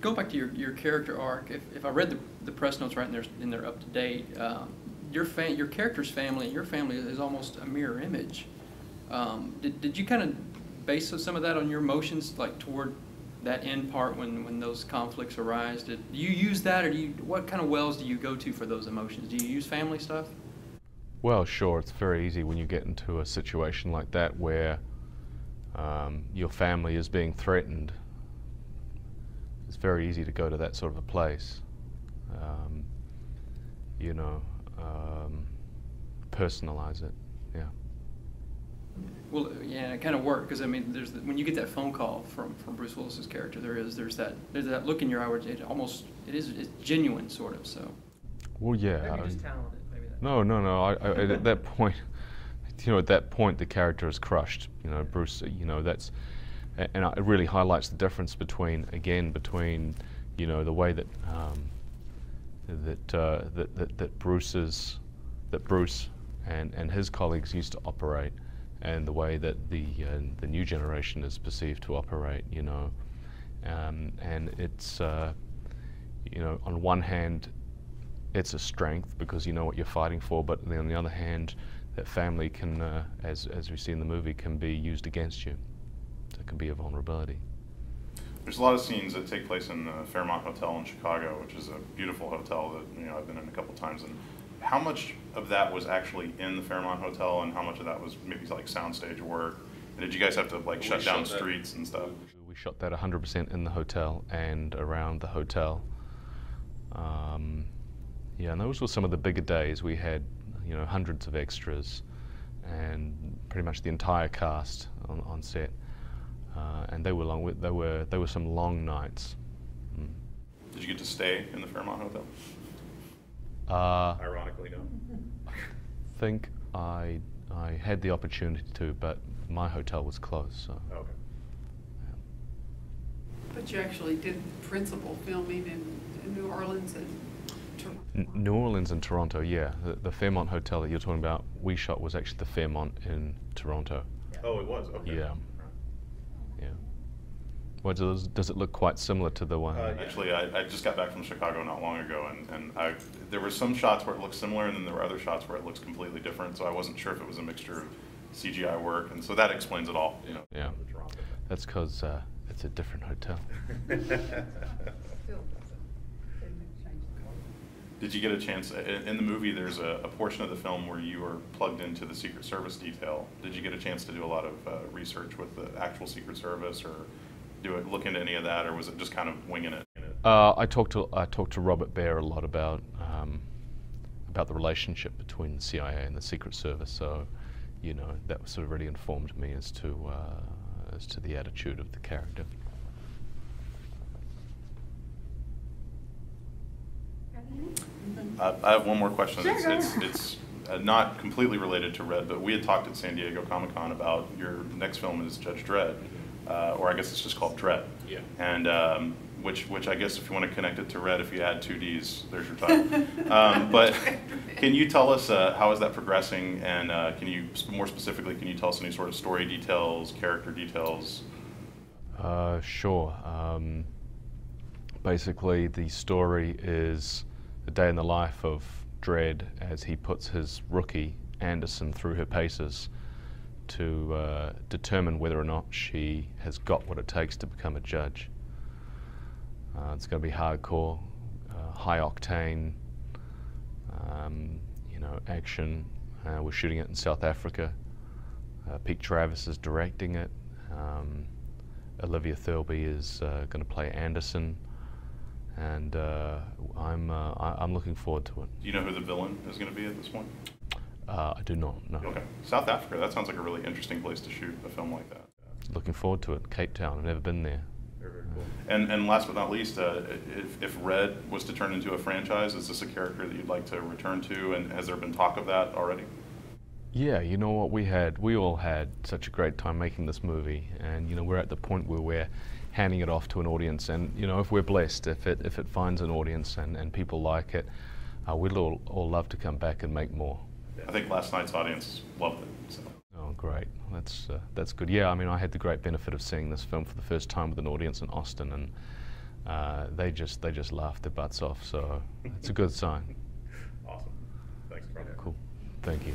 go back to your character arc. If I read the press notes right and they're up to date, your character's family and your family is almost a mirror image. Did you kind of base some of that on your emotions, like toward that end part when those conflicts arise? Do you use that, or what kind of wells do you go to for those emotions? Do you use family stuff? Well, sure. It's very easy when you get into a situation like that where your family is being threatened. It's very easy to go to that sort of a place. You know, personalize it. Yeah. Well, yeah, it kind of worked because I mean, when you get that phone call from Bruce Willis's character, there's that look in your eye where it's genuine, sort of. So. Well, yeah. Maybe just talented. Maybe that. No. At that point, at that point, the character is crushed. Bruce. That's, and it really highlights the difference between the way that Bruce and his colleagues used to operate, and the way that the new generation is perceived to operate. And it's on one hand, it's a strength because you know what you're fighting for, but on the other hand, that family can, as we see in the movie, can be used against you. It can be a vulnerability. There's a lot of scenes that take place in the Fairmont Hotel in Chicago, which is a beautiful hotel that I've been in a couple times. And how much of that was actually in the Fairmont Hotel, and how much of that was maybe like soundstage work? And did you guys have to like shut down streets and stuff? We shot that 100% in the hotel and around the hotel. Yeah, and those were some of the bigger days. We had hundreds of extras and pretty much the entire cast on set. And they were long. They were some long nights. Did you get to stay in the Fairmont Hotel? Ironically, no. I think I had the opportunity to, but my hotel was closed. So. Okay. Yeah. But you actually did principal filming in New Orleans and Toronto. New Orleans and Toronto, yeah. The Fairmont Hotel that you're talking about, we shot was actually the Fairmont in Toronto. Oh, it was? Okay. Yeah. Yeah. Well, does it look quite similar to the one? Actually, I just got back from Chicago not long ago, and there were some shots where it looked similar, and then there were other shots where it looks completely different, so I wasn't sure if it was a mixture of CGI work, and so that explains it all. Yeah. That's because it's a different hotel. Did you get a chance, in the movie there's a portion of the film where you were plugged into the Secret Service detail. Did you get a chance to do a lot of research with the actual Secret Service, or look into any of that, or was it just kind of winging it? I talked to Robert Baer a lot about the relationship between the CIA and the Secret Service, so that sort of really informed me as to the attitude of the character. I have one more question. It's not completely related to Red, but we had talked at San Diego Comic-Con about your next film is Judge Dredd, or I guess it's just called Dredd. Yeah. And which I guess if you want to connect it to Red, if you add 2 Ds, there's your title. But can you tell us how is that progressing, and more specifically, can you tell us any sort of story details, character details? Sure. Basically, the story is a day in the life of Dredd as he puts his rookie, Anderson, through her paces to determine whether or not she has got what it takes to become a judge. It's going to be hardcore, high octane, action. We're shooting it in South Africa. Pete Travis is directing it. Olivia Thirlby is going to play Anderson. And I'm looking forward to it. Do you know who the villain is going to be at this point? I do not, no. Okay. South Africa, that sounds like a really interesting place to shoot a film like that. Looking forward to it. Cape Town, I've never been there. Very, very cool. And last but not least, if Red was to turn into a franchise, is this a character that you'd like to return to, and has there been talk of that already? Yeah, you know what, we all had such a great time making this movie, and we're at the point where we're handing it off to an audience, and if we're blessed, if it finds an audience and people like it, we'd all love to come back and make more. I think last night's audience loved it. So. Oh, great. That's good. Yeah, I mean, I had the great benefit of seeing this film for the first time with an audience in Austin, they just laughed their butts off. So it's a good sign. Awesome. Thanks, Karl. Cool. Thank you.